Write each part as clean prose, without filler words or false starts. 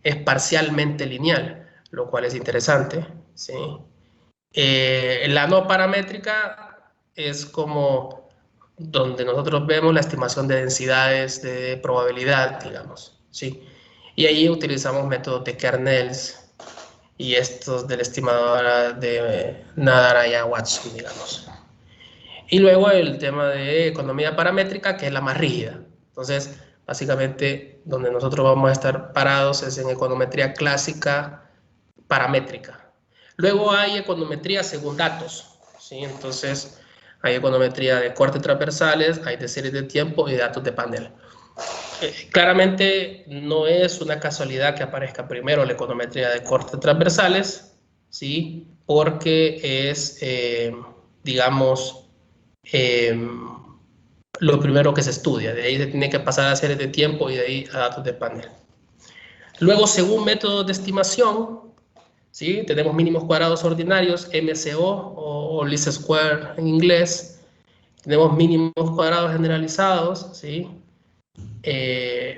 es parcialmente lineal, lo cual es interesante, ¿sí? La no paramétrica es como donde nosotros vemos la estimación de densidades de probabilidad, digamos, ¿sí? Y ahí utilizamos métodos de kernels y estos del estimador de Nadaraya-Watson, digamos. Y luego el tema de economía paramétrica, que es la más rígida. Entonces, básicamente, donde nosotros vamos a estar parados es en econometría clásica paramétrica. Luego hay econometría según datos, ¿sí? Entonces, hay econometría de corte transversales, hay de series de tiempo y datos de panel. Claramente no es una casualidad que aparezca primero la econometría de cortes transversales, ¿sí? Porque es, digamos, lo primero que se estudia. De ahí se tiene que pasar a series de tiempo y de ahí a datos de panel. Luego, según métodos de estimación, ¿sí? Tenemos mínimos cuadrados ordinarios, MCO o least square en inglés. Tenemos mínimos cuadrados generalizados, ¿sí?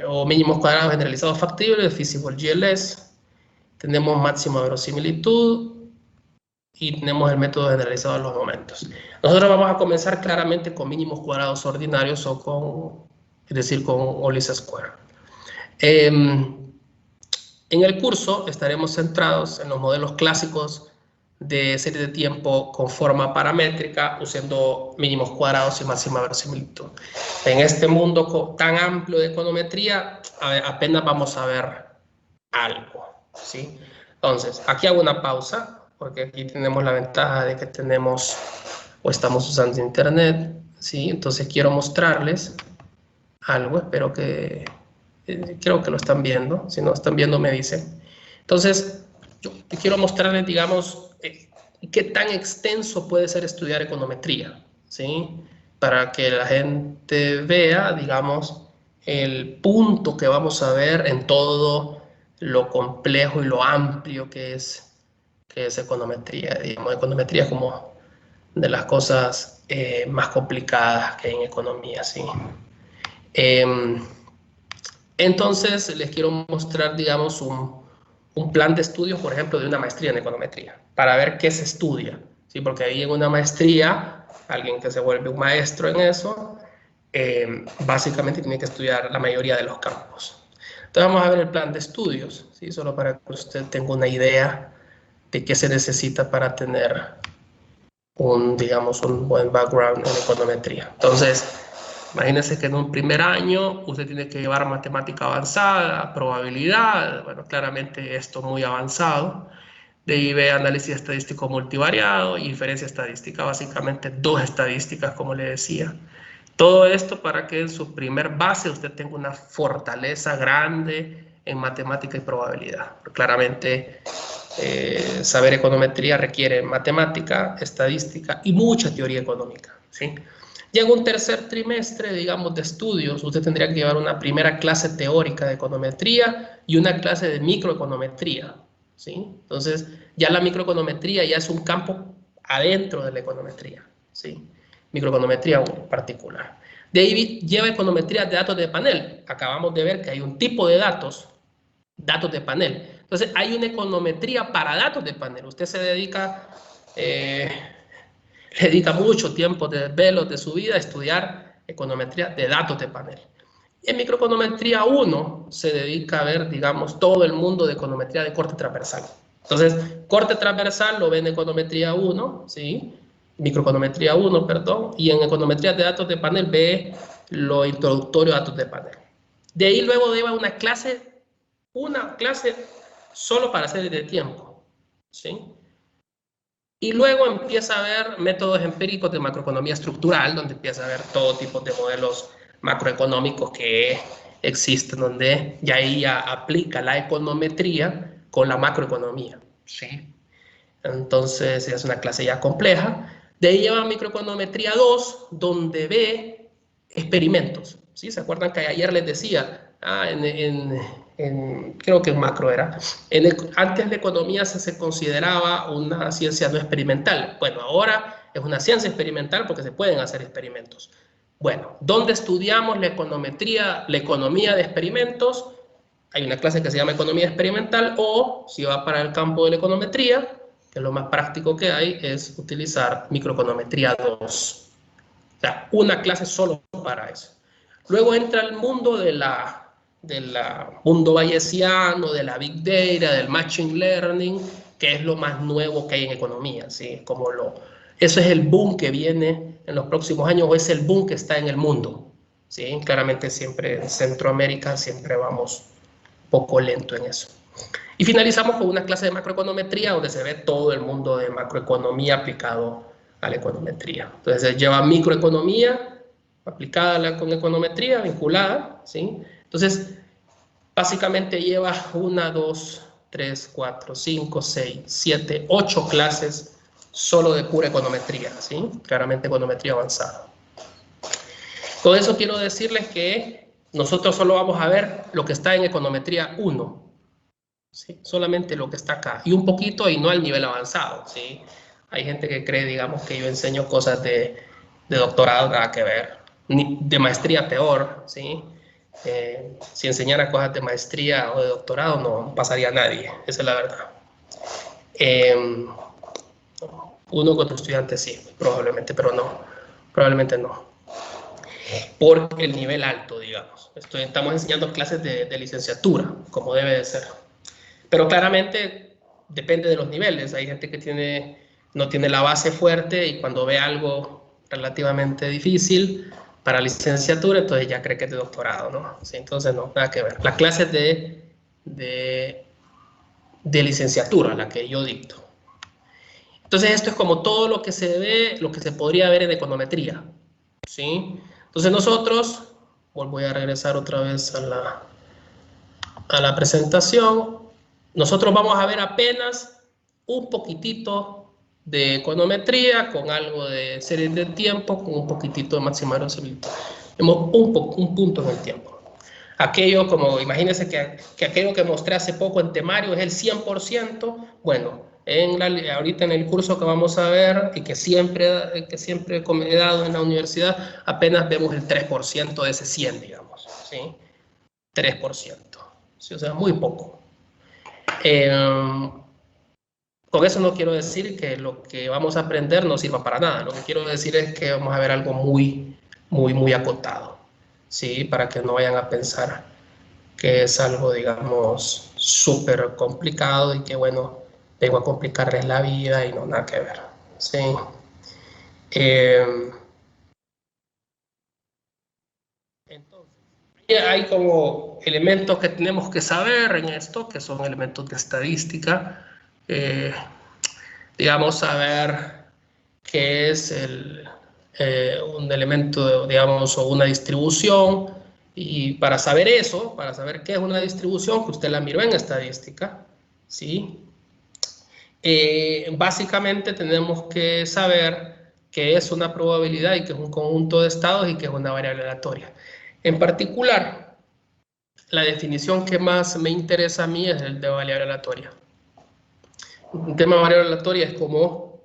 O mínimos cuadrados generalizados factibles, feasible GLS. Tenemos máxima verosimilitud y tenemos el método generalizado de los momentos. Nosotros vamos a comenzar claramente con mínimos cuadrados ordinarios o con, es decir, con least square. En el curso estaremos centrados en los modelos clásicos de serie de tiempo con forma paramétrica usando mínimos cuadrados y máxima verosimilitud. En este mundo tan amplio de econometría apenas vamos a ver algo, ¿sí? Entonces, aquí hago una pausa porque aquí tenemos la ventaja de que tenemos o estamos usando internet, ¿sí? Entonces quiero mostrarles algo, espero que creo que lo están viendo, si no están viendo me dicen. Entonces, yo quiero mostrarles, digamos, qué tan extenso puede ser estudiar econometría, ¿sí? Para que la gente vea, digamos, el punto que vamos a ver en todo lo complejo y lo amplio que es econometría. Digamos, econometría es como de las cosas más complicadas que hay en economía, ¿sí? Entonces, les quiero mostrar, digamos, un plan de estudio, por ejemplo, de una maestría en econometría, para ver qué se estudia, ¿sí? Porque ahí en una maestría, alguien que se vuelve un maestro en eso, básicamente tiene que estudiar la mayoría de los campos. Entonces, vamos a ver el plan de estudios, ¿sí? Solo para que usted tenga una idea de qué se necesita para tener digamos, un buen background en econometría. Entonces, imagínense que en un primer año usted tiene que llevar matemática avanzada, probabilidad, bueno, claramente esto muy avanzado. De ahí ve análisis estadístico multivariado y inferencia estadística, básicamente 2 estadísticas, como le decía. Todo esto para que en su primer base usted tenga una fortaleza grande en matemática y probabilidad. Claramente, saber econometría requiere matemática, estadística y mucha teoría económica, ¿sí? Llega un tercer trimestre, digamos, de estudios, usted tendría que llevar una primera clase teórica de econometría y una clase de microeconometría, ¿sí? Entonces, ya la microeconometría ya es un campo adentro de la econometría, ¿sí? Microeconometría en particular. De ahí lleva econometría de datos de panel. Acabamos de ver que hay un tipo de datos de panel. Entonces, hay una econometría para datos de panel. Usted se dedica, le dedica mucho tiempo de velos de su vida a estudiar econometría de datos de panel. Y en microeconometría 1 se dedica a ver, digamos, todo el mundo de econometría de corte transversal. Entonces, corte transversal lo ve en econometría 1, ¿sí? Microeconometría 1, perdón, y en econometría de datos de panel ve lo introductorio a datos de panel. De ahí luego lleva una clase solo para series de tiempo, ¿sí? Y luego empieza a ver métodos empíricos de macroeconomía estructural, donde empieza a ver todo tipo de modelos macroeconómicos que existen, donde ya ahí ya aplica la econometría con la macroeconomía, ¿sí? Entonces es una clase ya compleja. De ahí lleva microeconometría 2, donde ve experimentos, ¿sí? ¿Se acuerdan que ayer les decía? Creo que en macro era. Antes la economía se consideraba una ciencia no experimental. Bueno, ahora es una ciencia experimental porque se pueden hacer experimentos. Bueno, ¿dónde estudiamos la econometría, la economía de experimentos? hay una clase que se llama economía experimental, o si va para el campo de la econometría, que es lo más práctico que hay, es utilizar microeconometría 2. O sea, una clase solo para eso. Luego entra el mundo de mundo bayesiano, de la Big Data, del Machine Learning, que es lo más nuevo que hay en economía, ¿sí? Eso es el boom que viene en los próximos años, o es el boom que está en el mundo, ¿sí? Claramente siempre en Centroamérica siempre vamos un poco lento en eso. Y finalizamos con una clase de macroeconometría donde se ve todo el mundo de macroeconomía aplicado a la econometría. Entonces se lleva microeconomía aplicada con econometría, vinculada, ¿sí? Entonces, básicamente lleva 1, 2, 3, 4, 5, 6, 7, 8 clases solo de pura econometría, ¿sí? Claramente econometría avanzada. Con eso quiero decirles que nosotros solo vamos a ver lo que está en econometría 1, ¿sí? Solamente lo que está acá, y un poquito y no al nivel avanzado, ¿sí? Hay gente que cree, digamos, que yo enseño cosas de doctorado, nada que ver, ni de maestría peor, ¿sí? Si enseñara cosas de maestría o de doctorado no pasaría a nadie, esa es la verdad. Uno que otro estudiante sí, probablemente, pero no, probablemente no. Por el nivel alto, digamos. Estamos enseñando clases de licenciatura, como debe de ser. Pero claramente depende de los niveles. Hay gente que no tiene la base fuerte y cuando ve algo relativamente difícil para licenciatura, entonces ya cree que es de doctorado, ¿no? Sí, entonces no, nada que ver. Las clases de licenciatura, la que yo dicto. Entonces esto es como todo lo que se ve, lo que se podría ver en econometría, ¿sí? Entonces nosotros, voy a regresar otra vez a la presentación. Nosotros vamos a ver apenas un poquitito de econometría, con algo de series de tiempo, con un poquitito de máxima verosimilitud. Vemos un punto en el tiempo. Aquello, como imagínense que aquello que mostré hace poco en temario es el 100%, bueno, ahorita en el curso que vamos a ver y que siempre he dado en la universidad, apenas vemos el 3% de ese 100, digamos, ¿sí? 3%, ¿sí? O sea, muy poco. Con eso no quiero decir que lo que vamos a aprender no sirva para nada. Lo que quiero decir es que vamos a ver algo muy, muy, muy acotado, ¿sí? Para que no vayan a pensar que es algo, digamos, súper complicado y que, bueno, vengo a complicarles la vida y no, nada que ver, ¿sí? Entonces, hay como elementos que tenemos que saber en esto, que son elementos de estadística. Digamos, saber qué es un elemento, digamos, o una distribución. Y para saber eso, para saber qué es una distribución, que usted la miró en estadística, ¿sí? Básicamente tenemos que saber qué es una probabilidad y qué es un conjunto de estados y qué es una variable aleatoria. En particular, la definición que más me interesa a mí es el de variable aleatoria. Un tema de variable aleatoria es como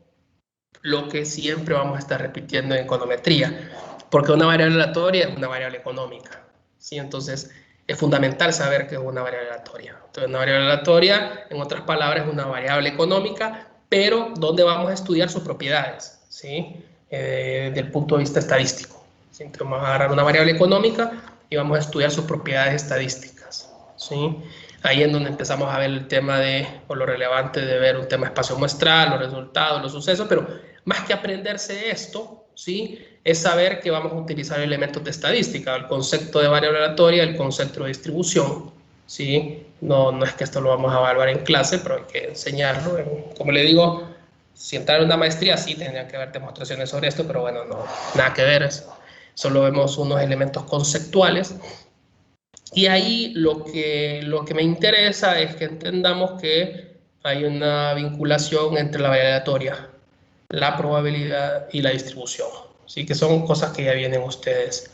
lo que siempre vamos a estar repitiendo en econometría, porque una variable aleatoria es una variable económica, ¿sí? Entonces, es fundamental saber qué es una variable aleatoria. Entonces, una variable aleatoria, en otras palabras, es una variable económica, pero donde vamos a estudiar sus propiedades, ¿sí? Desde el punto de vista estadístico. ¿Sí? Entonces, vamos a agarrar una variable económica y vamos a estudiar sus propiedades estadísticas, ¿sí? Ahí es donde empezamos a ver el tema o lo relevante de ver un tema espacio muestral, los resultados, los sucesos, pero más que aprenderse esto, ¿sí? Es saber que vamos a utilizar elementos de estadística, el concepto de variable aleatoria, el concepto de distribución, ¿sí? No es que esto lo vamos a evaluar en clase, pero hay que enseñarlo. Como le digo, si entrar en una maestría sí tendrían que haber demostraciones sobre esto, pero bueno, no, nada que ver, solo vemos unos elementos conceptuales. Y ahí lo que me interesa es que entendamos que hay una vinculación entre la variable aleatoria, la probabilidad y la distribución. ¿Sí? Que son cosas que ya vienen ustedes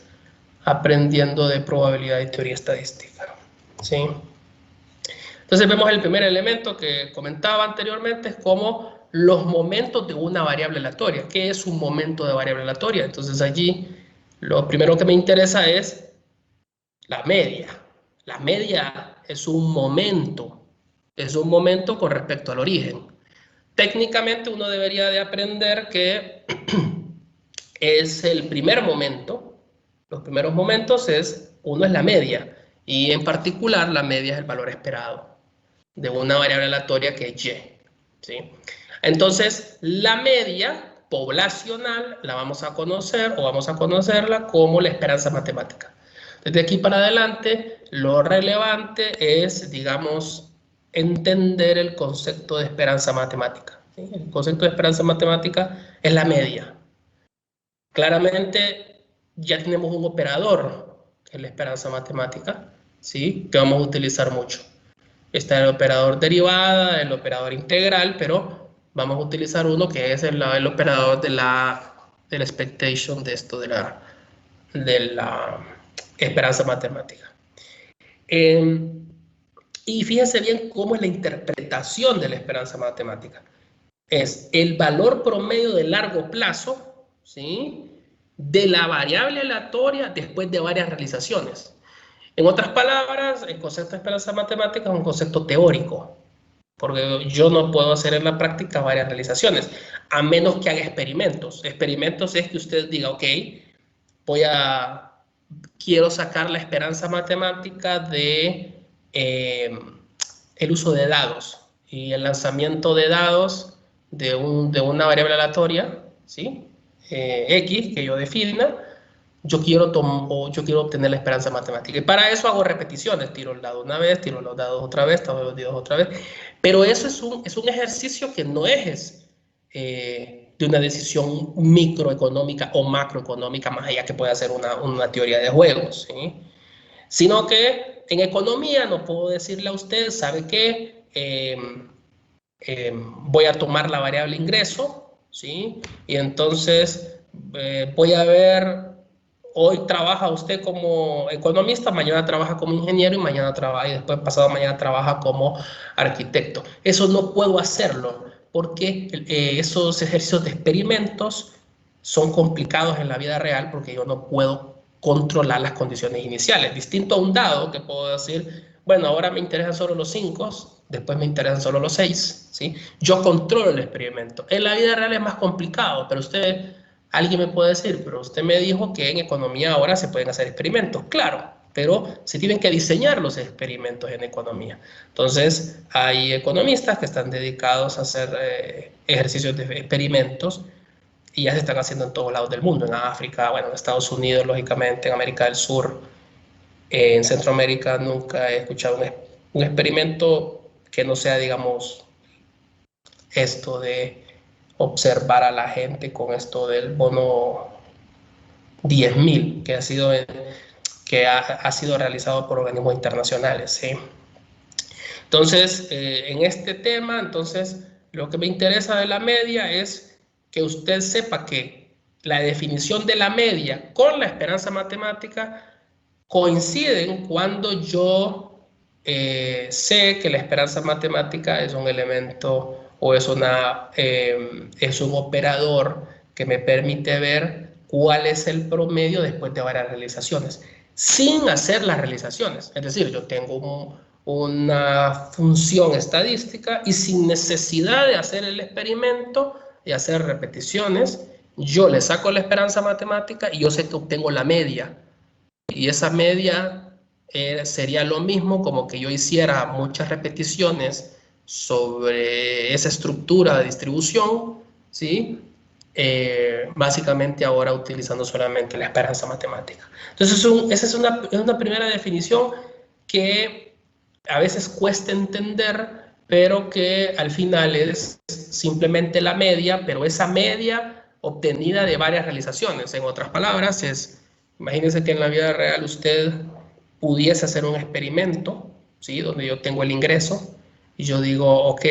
aprendiendo de probabilidad y teoría estadística. ¿Sí? Entonces vemos el primer elemento que comentaba anteriormente, es como los momentos de una variable aleatoria. ¿Qué es un momento de variable aleatoria? Entonces allí lo primero que me interesa es la media. La media es un momento con respecto al origen. Técnicamente uno debería de aprender que es el primer momento. Los primeros momentos uno es la media, y en particular la media es el valor esperado de una variable aleatoria que es y, ¿sí? Entonces, la media poblacional la vamos a conocer, o vamos a conocerla como la esperanza matemática. Desde aquí para adelante, lo relevante es, digamos, entender el concepto de esperanza matemática, ¿sí? El concepto de esperanza matemática es la media. Claramente ya tenemos un operador, que es la esperanza matemática, ¿sí? Que vamos a utilizar mucho. Está el operador derivada, el operador integral, pero vamos a utilizar uno que es el operador de la expectation de esto, de la esperanza matemática. Y fíjense bien cómo es la interpretación de la esperanza matemática. Es el valor promedio de largo plazo, ¿sí?, de la variable aleatoria después de varias realizaciones. En otras palabras, el concepto de esperanza matemática es un concepto teórico, porque yo no puedo hacer en la práctica varias realizaciones, a menos que haga experimentos. Experimentos es que usted diga, ok, quiero sacar la esperanza matemática de el uso de dados y el lanzamiento de dados de una variable aleatoria, ¿sí? X, que yo defina. Yo quiero obtener la esperanza matemática. Y para eso hago repeticiones. Tiro el dado una vez, tiro los dados otra vez, tiro los dados otra vez. Pero eso es un ejercicio que no es de una decisión microeconómica o macroeconómica, más allá que pueda ser una teoría de juegos, ¿sí? Sino que en economía no puedo decirle a usted, ¿sabe qué? Voy a tomar la variable ingreso, ¿sí? Y entonces voy a ver, hoy trabaja usted como economista, mañana trabaja como ingeniero y mañana trabaja, y después pasado mañana trabaja como arquitecto. Eso no puedo hacerlo porque esos ejercicios de experimentos son complicados en la vida real, porque yo no puedo controlar las condiciones iniciales. Distinto a un dado que puedo decir, bueno, ahora me interesan solo los 5, después me interesan solo los 6, ¿sí? Yo controlo el experimento. En la vida real es más complicado, pero alguien me puede decir, pero usted me dijo que en economía ahora se pueden hacer experimentos. Claro, pero se tienen que diseñar los experimentos en economía. Entonces, hay economistas que están dedicados a hacer ejercicios de experimentos, y ya se están haciendo en todos lados del mundo, en África, bueno, en Estados Unidos, lógicamente, en América del Sur, en Centroamérica. Nunca he escuchado un experimento que no sea, digamos, esto de observar a la gente con esto del bono 10.000, que ha sido realizado por organismos internacionales, ¿sí? Entonces, en este tema, entonces, lo que me interesa de la media es que usted sepa que la definición de la media con la esperanza matemática coinciden cuando yo sé que la esperanza matemática es un elemento o es un operador que me permite ver cuál es el promedio después de varias realizaciones, sin hacer las realizaciones. Es decir, yo tengo una función estadística y sin necesidad de hacer el experimento y hacer repeticiones, yo le saco la esperanza matemática y yo sé que obtengo la media. Y esa media sería lo mismo como que yo hiciera muchas repeticiones sobre esa estructura de distribución, ¿sí? Básicamente ahora utilizando solamente la esperanza matemática. Entonces, esa es una primera definición que a veces cuesta entender, pero que al final es simplemente la media, pero esa media obtenida de varias realizaciones. En otras palabras, imagínense que en la vida real usted pudiese hacer un experimento, ¿sí?, donde yo tengo el ingreso y yo digo, ok,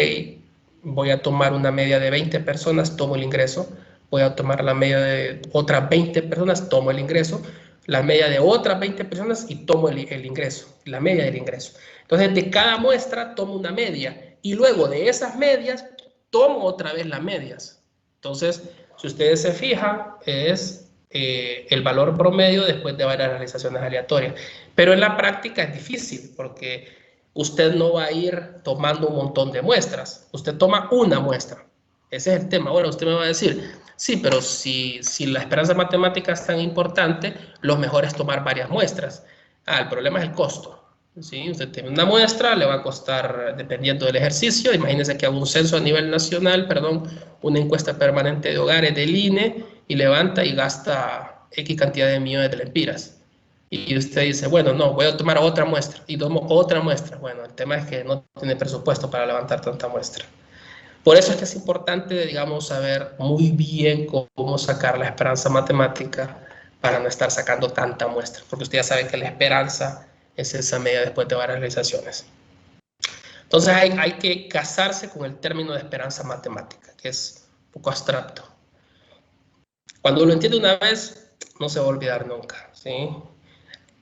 voy a tomar una media de 20 personas, tomo el ingreso, voy a tomar la media de otras 20 personas, tomo el ingreso, la media de otras 20 personas y tomo el ingreso, la media del ingreso. Entonces, de cada muestra tomo una media y luego de esas medias tomo otra vez las medias. Entonces, si ustedes se fijan, es el valor promedio después de varias realizaciones aleatorias. Pero en la práctica es difícil porque usted no va a ir tomando un montón de muestras. Usted toma una muestra. Ese es el tema. Ahora usted me va a decir, sí, pero si la esperanza matemática es tan importante, lo mejor es tomar varias muestras. El problema es el costo. ¿Sí? Usted tiene una muestra, le va a costar, dependiendo del ejercicio, imagínese que haga un censo a nivel nacional, perdón, una encuesta permanente de hogares del INE, y levanta y gasta X cantidad de millones de lempiras. Y usted dice, bueno, no, voy a tomar otra muestra, y tomo otra muestra. Bueno, el tema es que no tiene presupuesto para levantar tanta muestra. Por eso es que es importante, digamos, saber muy bien cómo sacar la esperanza matemática para no estar sacando tanta muestra, porque usted ya sabe que la esperanza es esa media después de varias realizaciones. Entonces hay que casarse con el término de esperanza matemática, que es un poco abstracto. Cuando lo entiende una vez, no se va a olvidar nunca, ¿sí?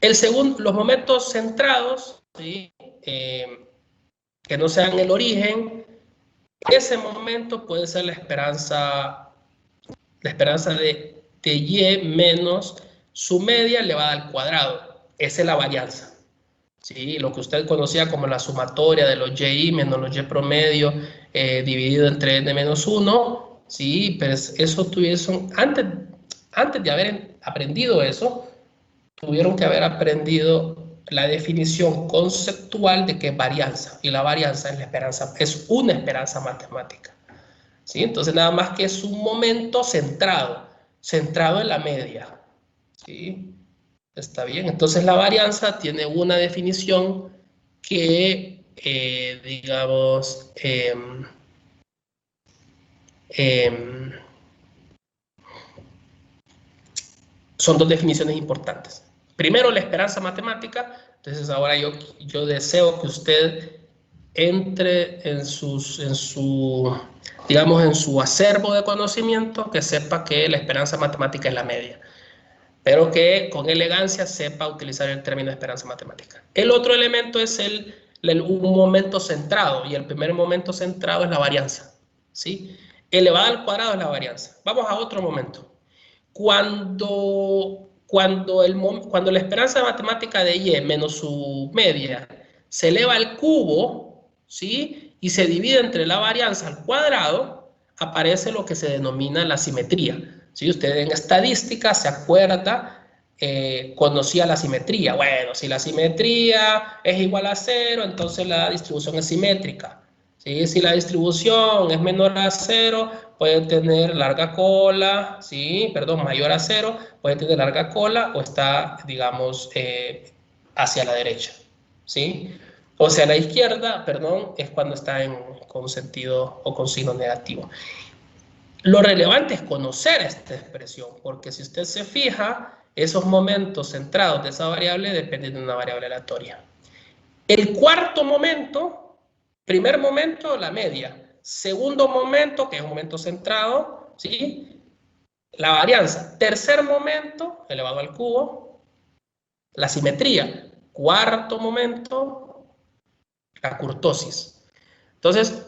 El segundo, los momentos centrados, ¿sí? Que no sean el origen, ese momento puede ser la esperanza de y menos su media elevada al cuadrado. Esa es la varianza. ¿Sí? Lo que usted conocía como la sumatoria de los y menos los y promedio dividido entre n menos 1. ¿Sí? Pues eso tuvieron, antes de haber aprendido eso, tuvieron que haber aprendido la definición conceptual de qué es varianza. Y la varianza es la esperanza, es una esperanza matemática. ¿Sí? Entonces, nada más que es un momento centrado en la media. ¿Sí? Está bien. Entonces, la varianza tiene una definición que, digamos, son dos definiciones importantes. Primero, la esperanza matemática. Entonces, ahora yo deseo que usted entre en su acervo de conocimiento, que sepa que la esperanza matemática es la media, pero que con elegancia sepa utilizar el término esperanza matemática. El otro elemento es un momento centrado, y el primer momento centrado es la varianza, ¿sí? Elevada al cuadrado es la varianza. Vamos a otro momento. Cuando la esperanza matemática de y menos su media se eleva al cubo, ¿sí? Y se divide entre la varianza al cuadrado, aparece lo que se denomina la simetría. Si usted en estadística se acuerda, conocía la simetría. Bueno, si la simetría es igual a 0, entonces la distribución es simétrica. ¿Sí? Si la distribución es menor a 0, puede tener larga cola, ¿sí? Perdón, mayor a 0, puede tener larga cola o está, digamos, hacia la derecha, ¿sí? O sea, a la izquierda, perdón, es cuando está con sentido o con signo negativo. Lo relevante es conocer esta expresión, porque si usted se fija, esos momentos centrados de esa variable dependen de una variable aleatoria. El cuarto momento, primer momento, la media. Segundo momento, que es un momento centrado, ¿sí? La varianza. Tercer momento, elevado al cubo, la simetría. Cuarto momento, la kurtosis. Entonces,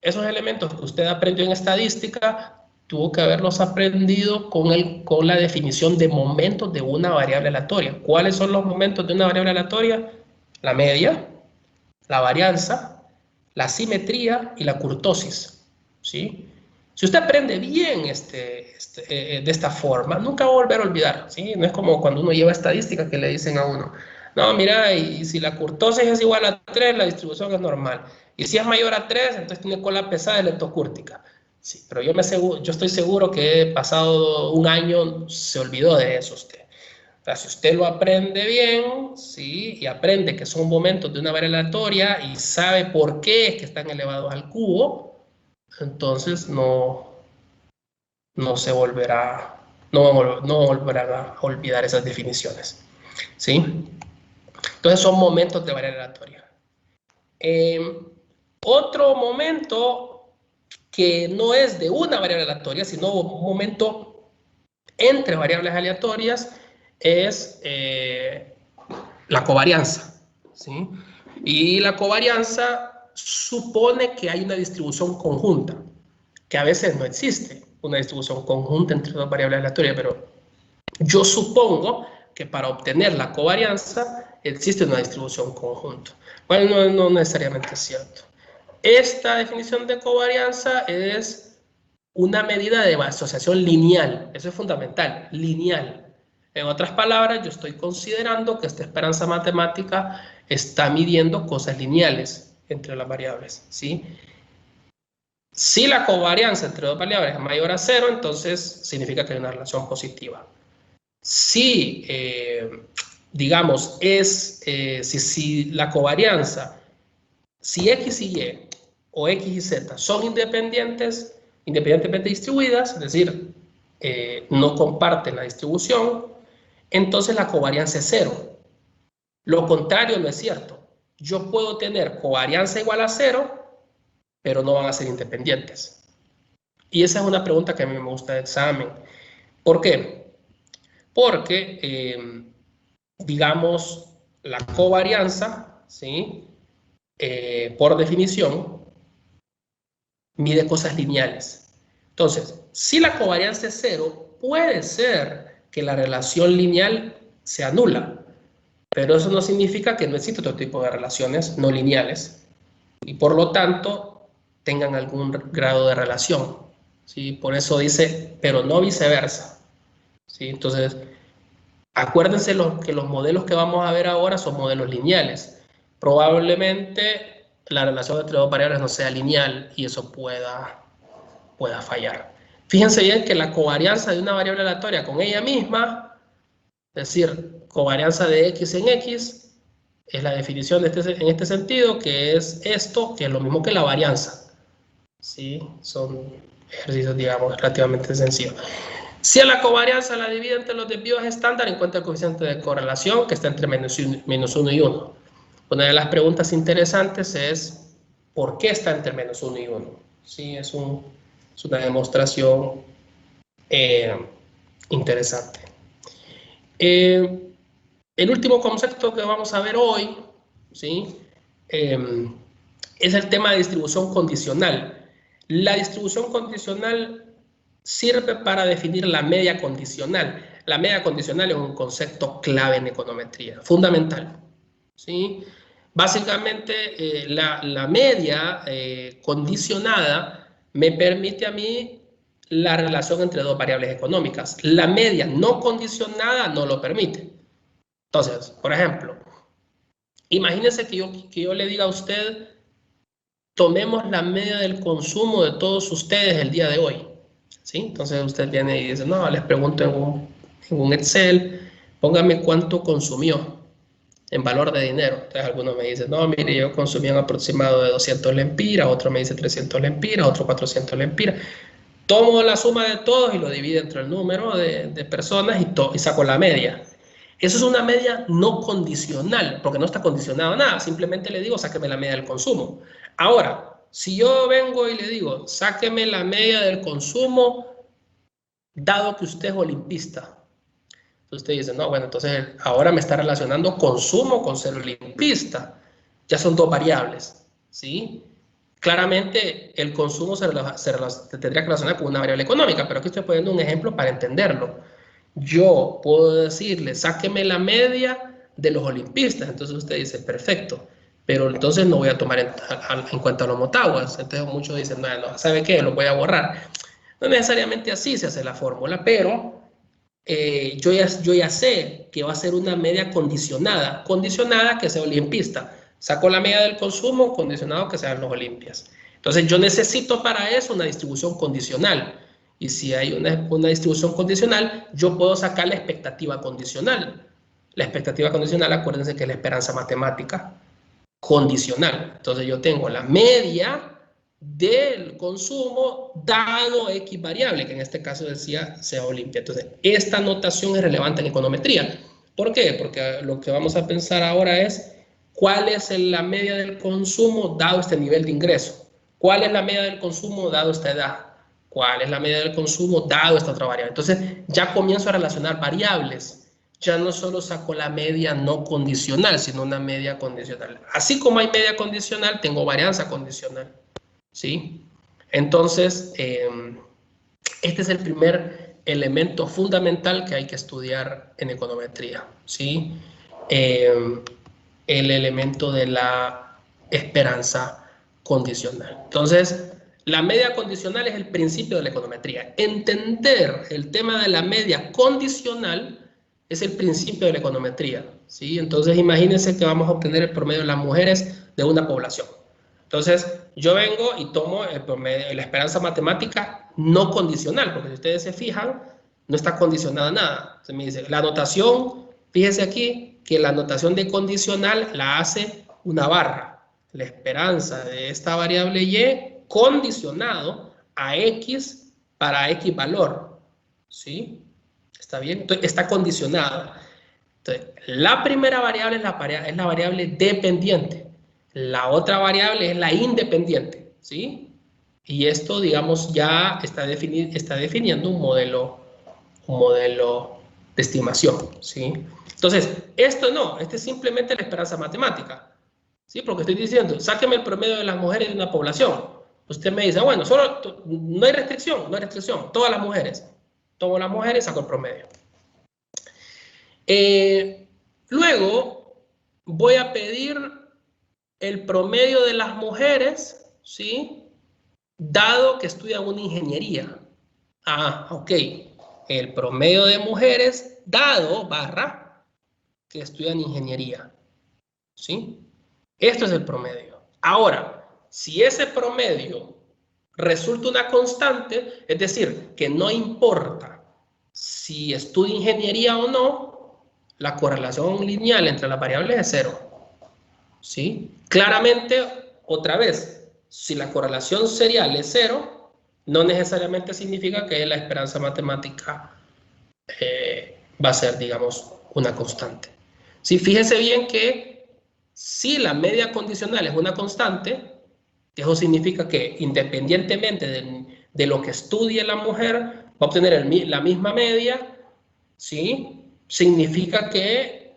esos elementos que usted aprendió en estadística, tuvo que haberlos aprendido con la definición de momentos de una variable aleatoria. ¿Cuáles son los momentos de una variable aleatoria? La media, la varianza, la simetría y la kurtosis, ¿sí? Si usted aprende bien de esta forma, nunca va a volver a olvidar, ¿sí? No es como cuando uno lleva estadística que le dicen a uno, no, mira, y si la kurtosis es igual a 3, la distribución es normal. Y si es mayor a 3, entonces tiene cola pesada y leptocúrtica. Sí, pero yo estoy seguro que pasado un año se olvidó de eso usted. O sea, si usted lo aprende bien, ¿sí? Y aprende que son momentos de una variable aleatoria y sabe por qué es que están elevados al cubo, entonces no se volverá, no volverán a olvidar esas definiciones, ¿sí? Entonces son momentos de variable aleatoria. Otro momento que no es de una variable aleatoria, sino un momento entre variables aleatorias, es la covarianza, ¿sí? Y la covarianza supone que hay una distribución conjunta, que a veces no existe una distribución conjunta entre dos variables aleatorias, pero yo supongo que para obtener la covarianza existe una distribución conjunta. Bueno, no necesariamente es cierto. Esta definición de covarianza es una medida de asociación lineal. Eso es fundamental, lineal. En otras palabras, yo estoy considerando que esta esperanza matemática está midiendo cosas lineales entre las variables, ¿sí? Si la covarianza entre dos variables es mayor a 0, entonces significa que hay una relación positiva. Si, digamos, si la covarianza, si X y Y o X y Z son independientemente distribuidas, es decir, no comparten la distribución, entonces la covarianza es 0. Lo contrario no es cierto. Yo puedo tener covarianza igual a 0, pero no van a ser independientes. Y esa es una pregunta que a mí me gusta de examen. ¿Por qué? Porque, digamos, la covarianza, ¿sí? Por definición, mide cosas lineales. Entonces, si la covarianza es 0, puede ser que la relación lineal sea nula, pero eso no significa que no existe otro tipo de relaciones no lineales y por lo tanto tengan algún grado de relación, ¿sí? Por eso dice, pero no viceversa, ¿sí? Entonces, acuérdense que los modelos que vamos a ver ahora son modelos lineales. Probablemente la relación entre dos variables no sea lineal y eso pueda fallar. Fíjense bien que la covarianza de una variable aleatoria con ella misma, es decir, covarianza de x en x, es la definición en este sentido, que es esto, que es lo mismo que la varianza. ¿Sí? Son ejercicios, digamos, relativamente sencillos. Si a la covarianza la divide entre los desvíos estándar, encuentra el coeficiente de correlación que está entre menos 1 y 1. Una de las preguntas interesantes es, ¿por qué está entre menos 1 y 1? Sí, es una demostración interesante. El último concepto que vamos a ver hoy, ¿sí? Es el tema de distribución condicional. La distribución condicional sirve para definir la media condicional. La media condicional es un concepto clave en econometría, fundamental, ¿sí? Básicamente, la media condicionada me permite a mí la relación entre dos variables económicas. La media no condicionada no lo permite. Entonces, por ejemplo, imagínense que yo le diga a usted, tomemos la media del consumo de todos ustedes el día de hoy, ¿sí? Entonces usted viene y dice, no, les pregunto en un Excel, póngame cuánto consumió en valor de dinero. Entonces algunos me dicen, no, mire, yo consumí un aproximado de 200 lempiras, otro me dice 300 lempiras, otro 400 lempiras. Tomo la suma de todos y lo divido entre el número de personas y saco la media. Eso es una media no condicional, porque no está condicionado a nada. Simplemente le digo, sáqueme la media del consumo. Ahora, si yo vengo y le digo, sáqueme la media del consumo, dado que usted es olimpista. Entonces usted dice, no, bueno, entonces ahora me está relacionando consumo con ser olimpista. Ya son dos variables, ¿sí? Claramente el consumo se tendría que relacionar con una variable económica, pero aquí estoy poniendo un ejemplo para entenderlo. Yo puedo decirle, sáqueme la media de los olimpistas. Entonces usted dice, perfecto, pero entonces no voy a tomar en cuenta los motahuas. Entonces muchos dicen, no, ¿sabe qué? Lo voy a borrar. No necesariamente así se hace la fórmula, pero yo ya sé que va a ser una media condicionada que sea olimpista. Saco la media del consumo, condicionado que sean los olimpias. Entonces yo necesito para eso una distribución condicional. Y si hay una distribución condicional, yo puedo sacar la expectativa condicional. La expectativa condicional, acuérdense que es la esperanza matemática condicional. Entonces yo tengo la media del consumo dado X variable, que en este caso decía sea Olimpia. Entonces, esta notación es relevante en econometría. ¿Por qué? Porque lo que vamos a pensar ahora es cuál es la media del consumo dado este nivel de ingreso. ¿Cuál es la media del consumo dado esta edad? ¿Cuál es la media del consumo dado esta otra variable? Entonces, ya comienzo a relacionar variables. Ya no solo saco la media no condicional, sino una media condicional. Así como hay media condicional, tengo varianza condicional. ¿Sí? Entonces, este es el primer elemento fundamental que hay que estudiar en econometría, ¿sí? el elemento de la esperanza condicional. Entonces, la media condicional es el principio de la econometría. Entender el tema de la media condicional es el principio de la econometría, ¿sí? Entonces, imagínense que vamos a obtener el promedio de las mujeres de una población. Entonces, yo vengo y tomo el promedio, la esperanza matemática no condicional, porque si ustedes se fijan, no está condicionada a nada. Se me dice, la anotación, fíjense aquí, que la anotación de condicional la hace una barra. La esperanza de esta variable y condicionado a x para x valor, ¿sí? ¿Está bien? Entonces, está condicionada. Entonces, la primera variable es la variable dependiente. La otra variable es la independiente, ¿sí? Y esto, digamos, ya está definiendo un modelo de estimación, ¿sí? Entonces, esto no, este es simplemente la esperanza matemática, ¿sí? Porque estoy diciendo, sáqueme el promedio de las mujeres de una población. Usted me dice, bueno, no hay restricción, todas las mujeres. Tomo las mujeres y saco el promedio. Luego, voy a pedir el promedio de las mujeres, ¿sí? Dado que estudian una ingeniería. Ah, ok. El promedio de mujeres dado barra que estudian ingeniería, ¿sí? Esto es el promedio. Ahora, si ese promedio resulta una constante, es decir, que no importa si estudia ingeniería o no, la correlación lineal entre las variables es cero, ¿sí? Claramente, otra vez, si la correlación serial es cero, no necesariamente significa que la esperanza matemática va a ser, digamos, una constante. Sí, fíjese bien que si la media condicional es una constante, eso significa que independientemente de lo que estudie la mujer, va a obtener la misma media, ¿sí? Significa que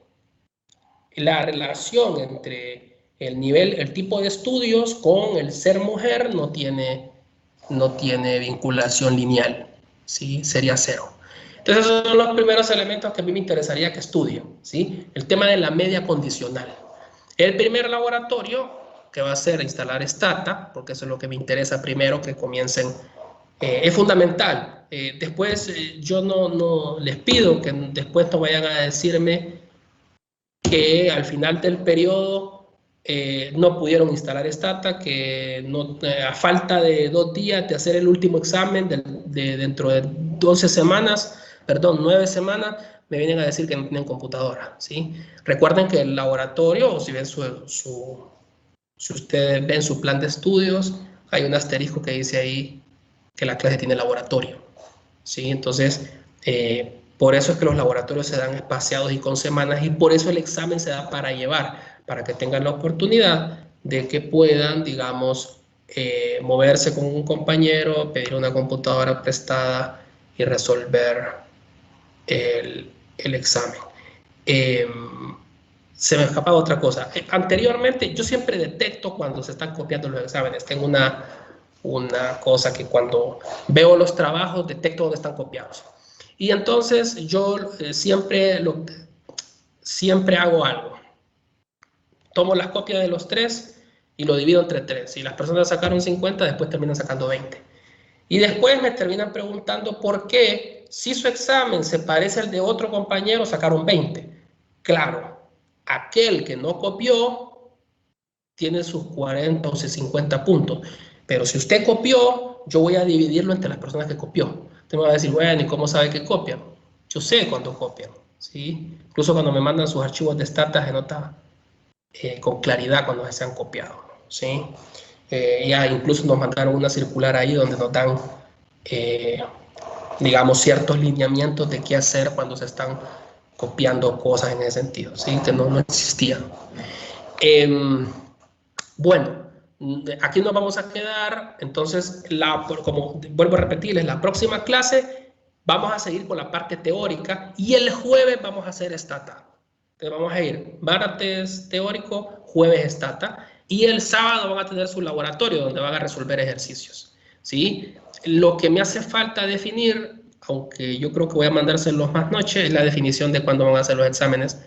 la relación entre el tipo de estudios con el ser mujer no tiene vinculación lineal, ¿sí? Sería cero. Entonces, esos son los primeros elementos que a mí me interesaría que estudien, ¿sí? El tema de la media condicional. El primer laboratorio que va a ser instalar Stata, porque eso es lo que me interesa primero, que comiencen, es fundamental. Después, yo no les pido que después no vayan a decirme que al final del periodo no pudieron instalar Stata, que no, a falta de 2 días de hacer el último examen, dentro de 12 semanas, perdón, 9 semanas, me vienen a decir que no tienen computadora, ¿sí? Recuerden que el laboratorio, o si ven si ustedes ven su plan de estudios, hay un asterisco que dice ahí que la clase tiene laboratorio, ¿sí? Entonces, por eso es que los laboratorios se dan espaciados y con semanas, y por eso el examen se da para llevar, para que tengan la oportunidad de que puedan, digamos, moverse con un compañero, pedir una computadora prestada y resolver el examen. Se me escapa otra cosa. Anteriormente, yo siempre detecto cuando se están copiando los exámenes. Tengo una cosa que cuando veo los trabajos, detecto dónde están copiados. Y entonces yo siempre hago algo. Tomo las copias de los 3 y lo divido entre 3. Si las personas sacaron 50, después terminan sacando 20. Y después me terminan preguntando por qué, si su examen se parece al de otro compañero, sacaron 20. Claro, aquel que no copió tiene sus 40 o sus 50 puntos. Pero si usted copió, yo voy a dividirlo entre las personas que copió. Usted me va a decir, bueno, ¿y cómo sabe que copian? Yo sé cuándo copian, ¿sí? Incluso cuando me mandan sus archivos de Stata, se nota con claridad cuando se han copiado, ¿sí? Ya incluso nos mandaron una circular ahí donde nos dan, digamos, ciertos lineamientos de qué hacer cuando se están copiando cosas en ese sentido, ¿sí? Que no existían. Bueno, aquí nos vamos a quedar. Entonces, como vuelvo a repetirles, la próxima clase vamos a seguir con la parte teórica y el jueves vamos a hacer Stata. Entonces vamos a ir martes teórico, jueves Stata, y el sábado van a tener su laboratorio donde van a resolver ejercicios, ¿sí? Lo que me hace falta definir, aunque yo creo que voy a mandárselos más noche, es la definición de cuándo van a hacer los exámenes.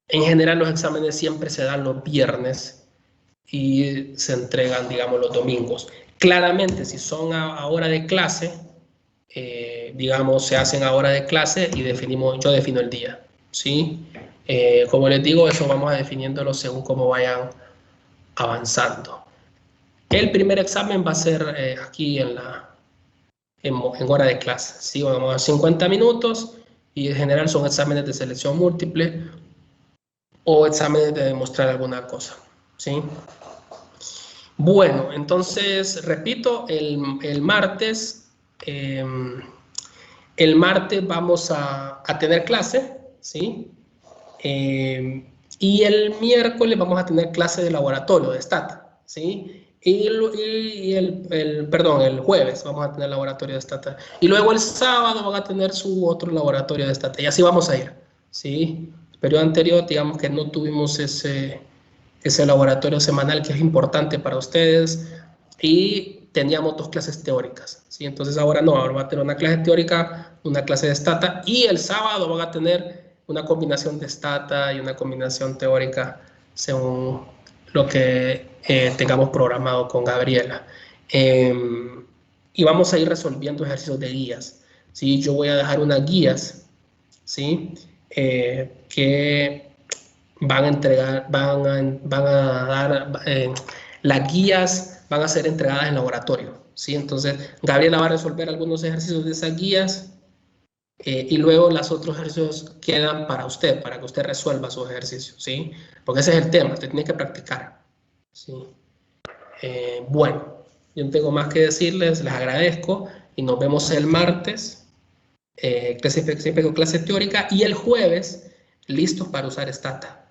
En general los exámenes siempre se dan los viernes y se entregan, digamos, los domingos. Claramente, si son a hora de clase, digamos, se hacen a hora de clase y yo defino el día, ¿sí? Como les digo, eso vamos a definiéndolo según cómo vayan avanzando. El primer examen va a ser aquí en hora de clase, ¿sí? Vamos a 50 minutos y en general son exámenes de selección múltiple o exámenes de demostrar alguna cosa, ¿sí? Bueno, entonces, repito, el martes vamos a tener clase, ¿sí? Y el miércoles vamos a tener clase de laboratorio de Stata, ¿sí? Perdón, el jueves vamos a tener laboratorio de Stata. Y luego el sábado van a tener su otro laboratorio de Stata. Y así vamos a ir, ¿sí? El periodo anterior, digamos que no tuvimos ese laboratorio semanal que es importante para ustedes y teníamos 2 clases teóricas, ¿sí? Entonces ahora no, ahora va a tener una clase teórica, una clase de Stata y el sábado van a tener una combinación de Stata y una combinación teórica según lo que tengamos programado con Gabriela. Y vamos a ir resolviendo ejercicios de guías, ¿sí? Yo voy a dejar unas guías, ¿sí? Que van a entregar, van a dar, las guías van a ser entregadas en laboratorio, ¿sí? Entonces, Gabriela va a resolver algunos ejercicios de esas guías y luego los otros ejercicios quedan para usted, para que usted resuelva sus ejercicios, ¿sí? Porque ese es el tema, usted tiene que practicar, ¿sí? Bueno, yo no tengo más que decirles, les agradezco y nos vemos el martes, siempre con clase teórica y el jueves listos para usar Stata.